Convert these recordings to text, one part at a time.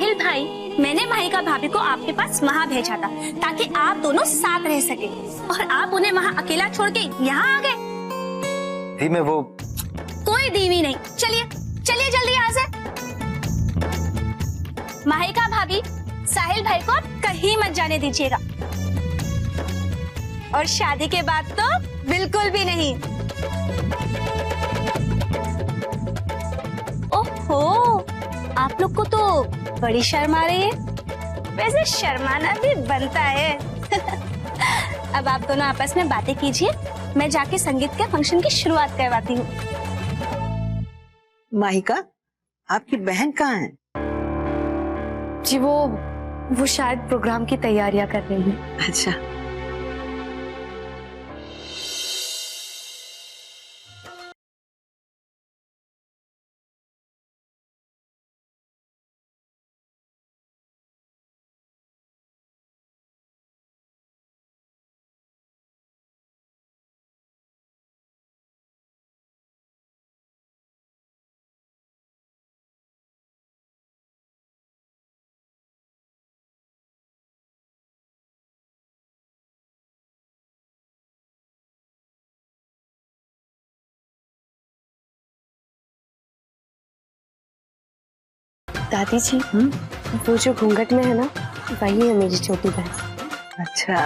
साहिल भाई, मैंने माहिका भाभी को आपके पास वहाँ भेजा था ताकि आप दोनों साथ रह सके, और आप उन्हें वहाँ अकेला छोड़ के यहाँ आ गए। दी मैं वो कोई दीवी नहीं, चलिए चलिए जल्दी यहाँ से। माहिका भाभी, साहिल भाई को कहीं मत जाने दीजिएगा, और शादी के बाद तो बिल्कुल भी नहीं। ओहो, आप लोग को तो बड़ी शर्म आ रही है। वैसे शर्माना भी बनता है। अब आप दोनों आपस में बातें कीजिए, मैं जाके संगीत के फंक्शन की शुरुआत करवाती हूँ। माहिका, आपकी बहन कहाँ है? जी वो शायद प्रोग्राम की तैयारियां कर रही है। अच्छा, दादी जी, वो जो घूंघट में है ना, वही है मेरी छोटी बहन। अच्छा।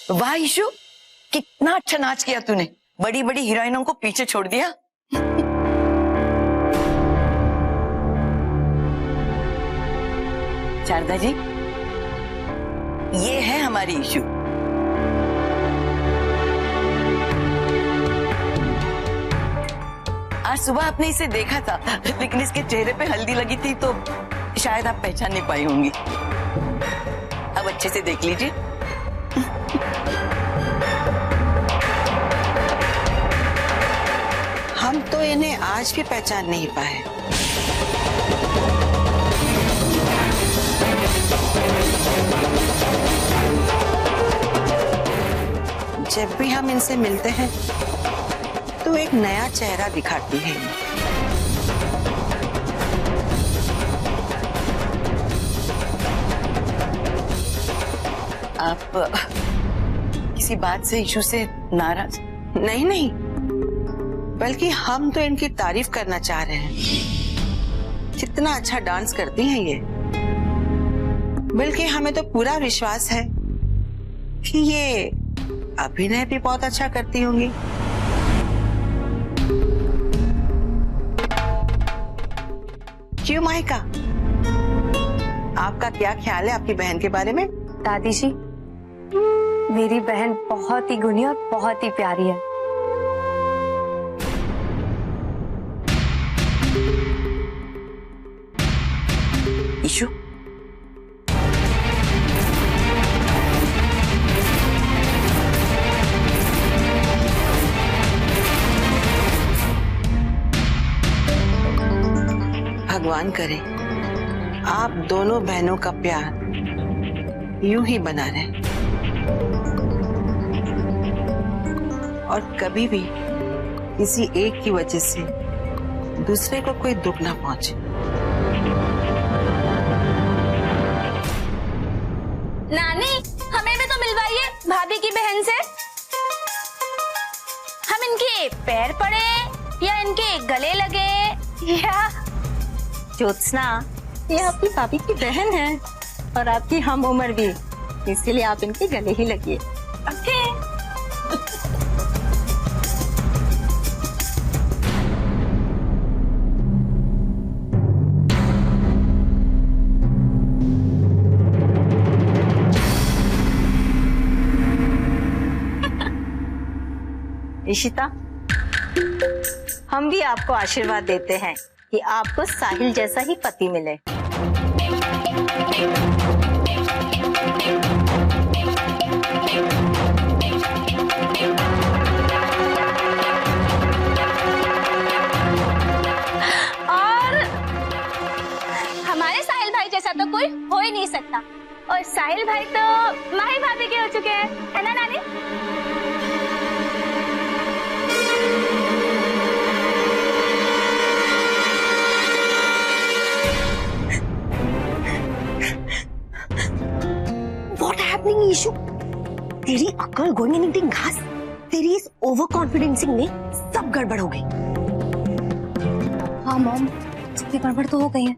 वाह ईशु, कितना अच्छा नाच किया तूने। बड़ी बड़ी हीरोइनों को पीछे छोड़ दिया। शारदा जी, ये है हमारी ईशु। आज सुबह आपने इसे देखा था, लेकिन इसके चेहरे पे हल्दी लगी थी तो शायद आप पहचान नहीं पाई होंगी। अब अच्छे से देख लीजिए। हम तो इन्हें आज भी पहचान नहीं पाए। जब भी हम इनसे मिलते हैं तो एक नया चेहरा दिखाती है। आप किसी बात से, इशू से नाराज? नहीं नहीं, बल्कि हम तो इनकी तारीफ करना चाह रहे हैं। कितना अच्छा डांस करती हैं ये। बल्कि हमें तो पूरा विश्वास है कि ये अभिनय भी बहुत अच्छा करती होंगी। क्यों माहिका, आपका क्या ख्याल है आपकी बहन के बारे में? दादी जी, मेरी बहन बहुत ही गुणी और बहुत ही प्यारी है। इशू, भगवान करे आप दोनों बहनों का प्यार यूं ही बना रहे और कभी भी किसी एक की वजह से दूसरे को कोई दुख ना पहुंचे। नानी, हमें भी तो मिलवाइए भाभी की बहन से। हम इनके पैर पड़े या इनके गले लगे या ज्योत्सना, ये आपकी भाभी की बहन है और आपकी हम उम्र भी, इसीलिए आप इनके गले ही लगिए। ओके। इशिता, हम भी आपको आशीर्वाद देते हैं कि आपको साहिल जैसा ही पति मिले। और हमारे साहिल भाई जैसा तो कोई हो ही नहीं सकता। और साहिल भाई तो माही भाभी के हो चुके हैं, है ना नानी? What happening, Ishu? तेरी अकल गोइंग इन ईटिंग घास। तेरी इस ओवर कॉन्फिडेंसिंग में सब गड़बड़ हो गई। हाँ मॉम, सबकी गड़बड़ तो हो गई है,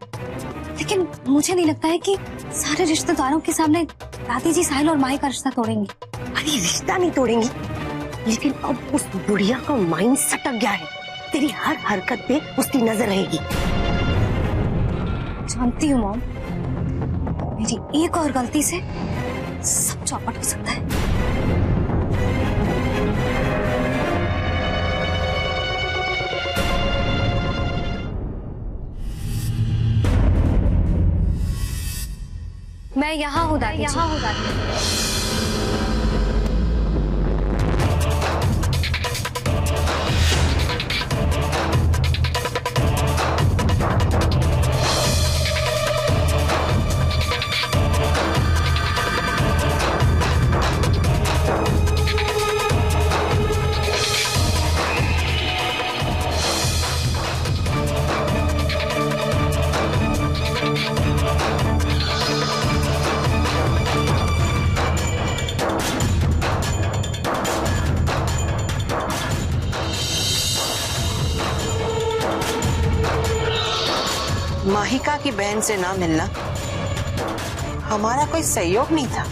लेकिन मुझे नहीं लगता है कि सारे रिश्तेदारों के सामने दादी जी साहिल और माही का रिश्ता तोड़ेंगी। अरे रिश्ता नहीं तोड़ेंगी, लेकिन अब उस बुढ़िया का माइंड सटक गया है। तेरी हर हरकत पे उसकी नजर रहेगी। जानती हूँ मॉम, मेरी एक और गलती से सब चौपट हो सकता है। मैं यहाँ हूँ दादी जी। माहिका की बहन से ना मिलना हमारा कोई सहयोग नहीं था।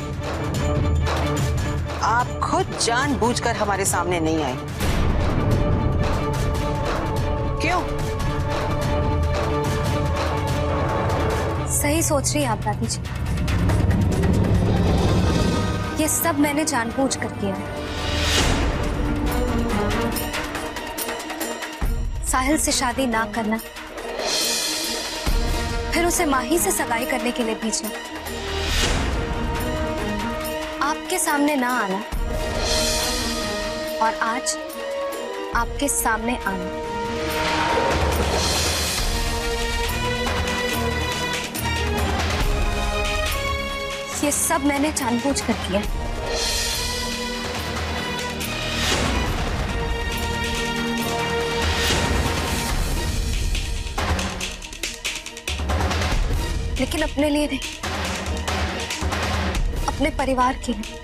आप खुद जानबूझकर हमारे सामने नहीं आए। क्यों? सही सोच रही हैं आप दादी जी, ये सब मैंने जानबूझ कर किया है। साहिल से शादी ना करना, फिर उसे माही से सगाई करने के लिए भेजना, आपके सामने ना आना और आज आपके सामने आना। ये सब मैंने जानबूझ कर किया। लेकिन अपने लिए नहीं, अपने परिवार के लिए।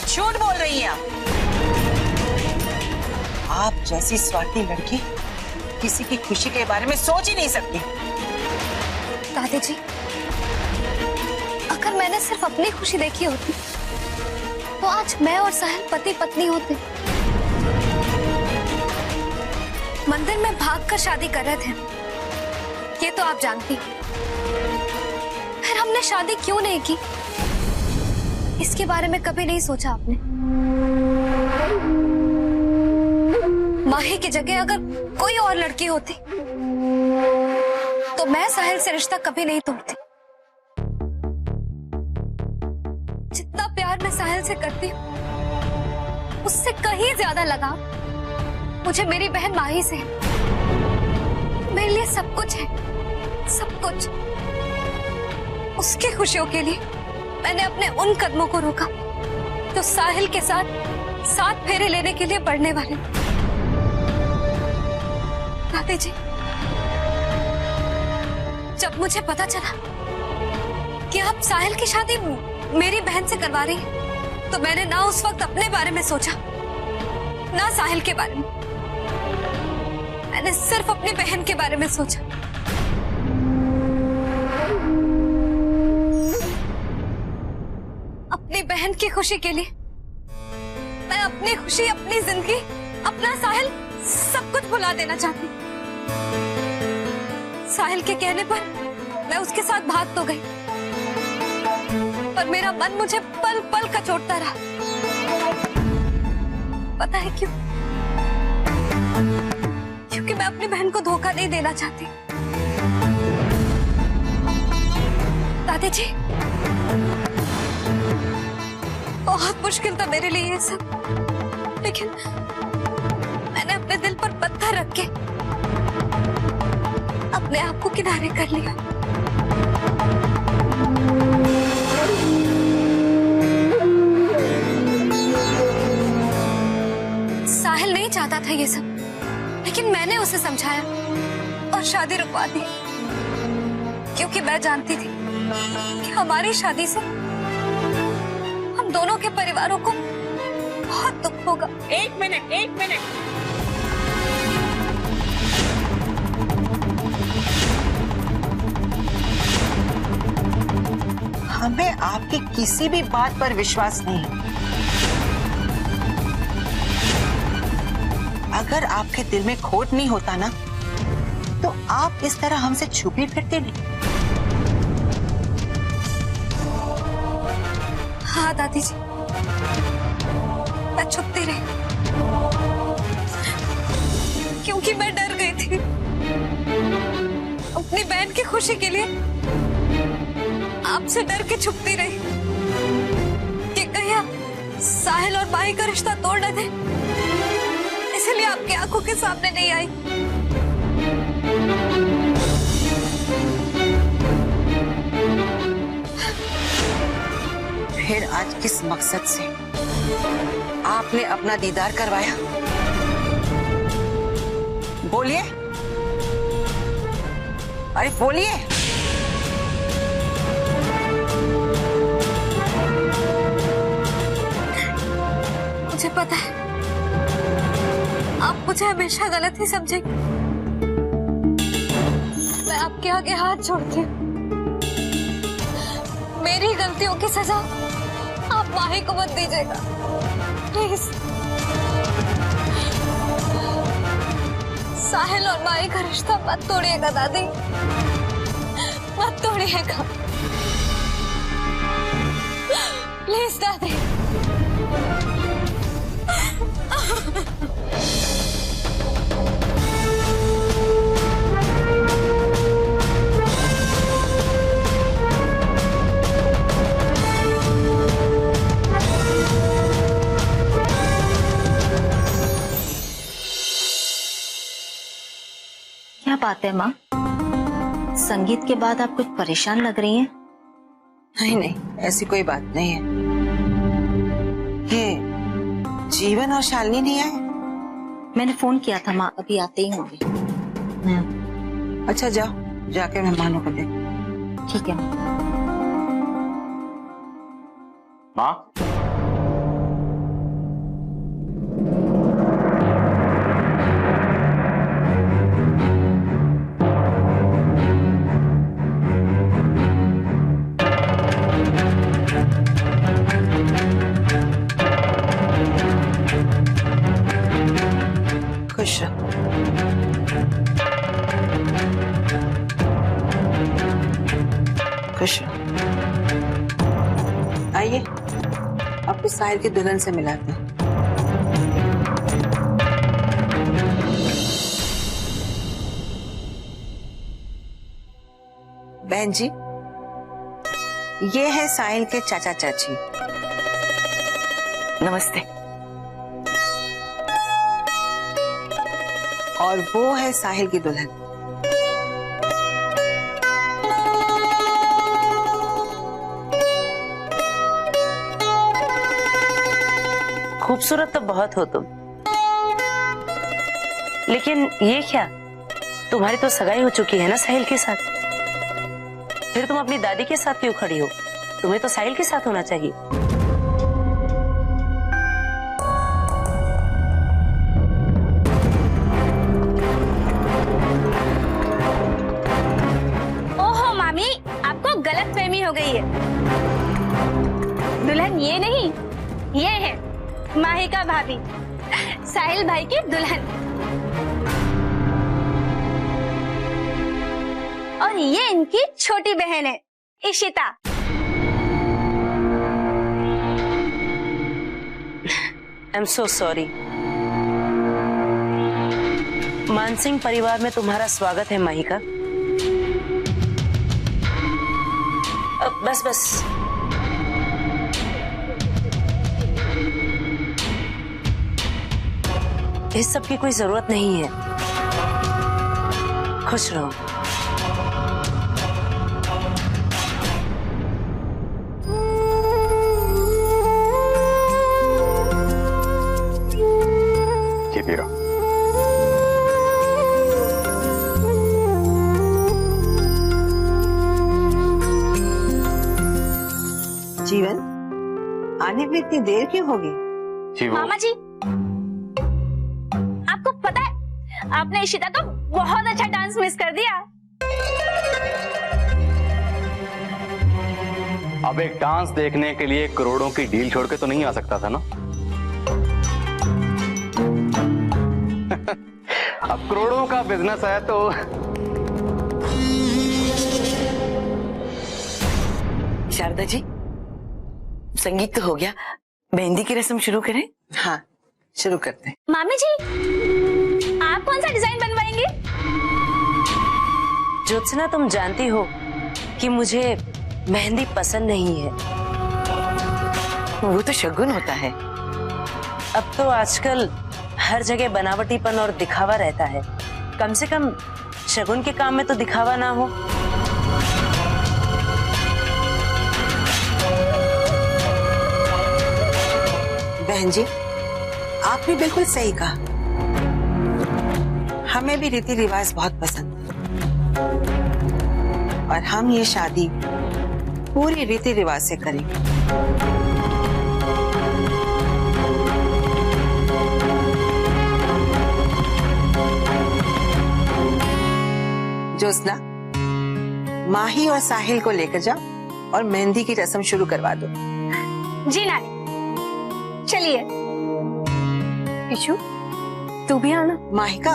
झूठ बोल रही हैं आप जैसी स्वार्थी लड़की किसी की खुशी के बारे में सोच ही नहीं सकती। दादी जी, अगर मैंने सिर्फ अपनी खुशी देखी होती तो आज मैं और साहिल पति पत्नी होते। मंदिर में भागकर शादी कर रहे थे, ये तो आप जानती। फिर हमने शादी क्यों नहीं की, इसके बारे में कभी नहीं सोचा आपने। माही की जगह अगर कोई और लड़की होती तो मैं साहिल से रिश्ता कभी नहीं तोड़ती। जितना प्यार मैं साहिल से करती हूँ, उससे कहीं ज्यादा लगाव मुझे मेरी बहन माही से है। मेरे लिए सब कुछ है, सब कुछ। उसकी खुशियों के लिए मैंने अपने उन कदमों को रोका जो साहिल के साथ 7 फेरे लेने के लिए बढ़ने वाले। दादी जी, जब मुझे पता चला कि आप साहिल की शादी मेरी बहन से करवा रही हैं, तो मैंने ना उस वक्त अपने बारे में सोचा, ना साहिल के बारे में। मैंने सिर्फ अपनी बहन के बारे में सोचा। अपनी बहन की खुशी के लिए मैं अपनी खुशी, अपनी जिंदगी, अपना साहिल सब कुछ भुला देना चाहती। साहिल के कहने पर मैं उसके साथ भाग तो गई, पर मेरा मन मुझे पल पल कचोटता रहा। पता है क्यों? क्योंकि मैं अपनी बहन को धोखा नहीं देना चाहती। दादी जी, बहुत मुश्किल था मेरे लिए ये सब, लेकिन मैंने अपने दिल पर पत्थर रख के अपने आप को किनारे कर लिया। साहिल नहीं चाहता था ये सब, लेकिन मैंने उसे समझाया और शादी रुकवा दी, क्योंकि मैं जानती थी कि हमारी शादी से हम दोनों के परिवारों को बहुत दुख होगा। एक मिनट। हमें आपकी किसी भी बात पर विश्वास नहीं है। अगर आपके दिल में खोट नहीं होता ना, तो आप इस तरह हमसे छुपी फिरते नहीं। हाँ दादी जी, मैं छुपती रही, क्योंकि मैं डर गई थी। अपनी बहन की खुशी के लिए आपसे डर के छुपती रही कि कहीं आप साहिल और माही का रिश्ता तोड़ न दे, इसलिए आपकी आंखों के सामने नहीं आई। फिर आज किस मकसद से आपने अपना दीदार करवाया? बोलिए, अरे बोलिए। मुझे पता है आप मुझे हमेशा गलत ही समझेंगे। मैं आपके आगे हाथ जोड़ती हूँ, मेरी गलतियों की सजा आप माही को मत दीजिएगा, प्लीज। साहिल और माही का रिश्ता मत तोड़िएगा दादी, मत तोड़िएगा, प्लीज दादी। बात है माँ? संगीत के बाद आप कुछ परेशान लग रही हैं। नहीं नहीं, ऐसी कोई बात नहीं है। ये जीवन और शालिनी नहीं आए? मैंने फोन किया था माँ, अभी आते ही होंगे। अच्छा जाओ, जाके मेहमानों को देख। ठीक है माँ। खुश रहो। खुश रहो। आइए, आपको साहिल की दुल्हन से मिलाते हैं। बहन जी, ये है साहिल के चाचा चाची। नमस्ते। और वो है साहिल की दुल्हन। खूबसूरत तो बहुत हो तुम, लेकिन ये क्या, तुम्हारी तो सगाई हो चुकी है ना साहिल के साथ। फिर तुम अपनी दादी के साथ क्यों खड़ी हो? तुम्हें तो साहिल के साथ होना चाहिए। ओहो मामी, आपको गलतफहमी हो गई है। दुल्हन ये नहीं, ये है माहिका भाभी, साहिल भाई की दुल्हन। और ये इनकी छोटी बहन है Ishita. I am so sorry. Mansingh परिवार में तुम्हारा स्वागत है माहिका। बस बस, इस सब की कोई जरूरत नहीं है। खुश रहो। ये पी रहा। जीवन, आने में इतनी देर क्यों होगी? जी वो मामा जी, आपको पता है आपने इशिता का बहुत अच्छा डांस मिस कर दिया। अब एक डांस देखने के लिए करोड़ों की डील छोड़ के तो नहीं आ सकता था ना। अब करोड़ों का बिजनेस है तो शारदा जी, संगीत तो हो गया, मेहंदी की रस्म शुरू करें? हाँ, शुरू करते हैं। मामी जी, आप कौन सा डिजाइन बनवाएंगे? ज्योत्सना, तुम जानती हो कि मुझे मेहंदी पसंद नहीं है। वो तो शगुन होता है। अब तो आजकल हर जगह बनावटीपन और दिखावा रहता है। कम से कम शगुन के काम में तो दिखावा ना हो। बहन जी, आपने बिल्कुल सही कहा। हमें भी रीति रिवाज बहुत पसंद है और हम ये शादी पूरी रीति रिवाज से करेंगे। ज्योत्सना, माही और साहिल को लेकर जाओ और मेहंदी की रस्म शुरू करवा दो। जी नानी, चलिए। इशू, तू भी आना। माहिका,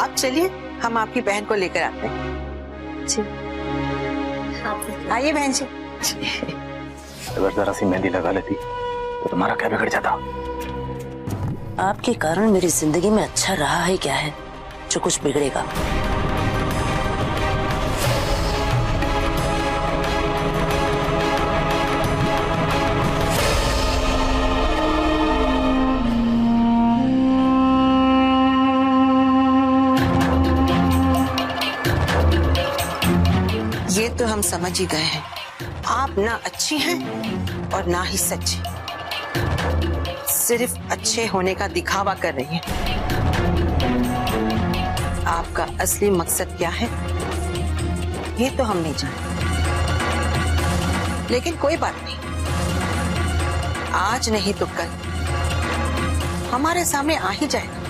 आप चलिए, हम आपकी बहन को लेकर आते हैं। आइए बहन जी। अगर जरा सी मेहंदी लगा लेती तो तुम्हारा क्या बिगड़ जाता। आपके कारण मेरी जिंदगी में अच्छा रहा है क्या है जो कुछ बिगड़ेगा? हम समझ ही गए हैं, आप ना अच्छी हैं और ना ही सच्ची। सिर्फ अच्छे होने का दिखावा कर रही हैं। आपका असली मकसद क्या है ये तो हम नहीं जानते, लेकिन कोई बात नहीं, आज नहीं तो कल हमारे सामने आ ही जाएगा।